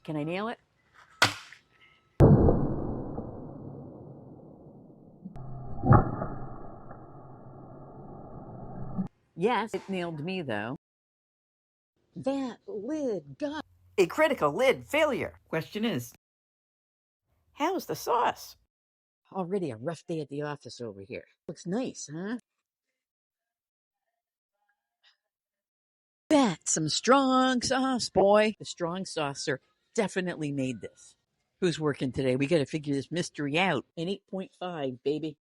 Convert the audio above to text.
Can I nail it? Yes, it nailed me, though. That lid got a critical lid failure. Question is, how's the sauce? Already a rough day at the office over here. Looks nice, huh? That's some strong sauce, boy. The strong saucer definitely made this. Who's working today? We got to figure this mystery out. An 8.5, baby.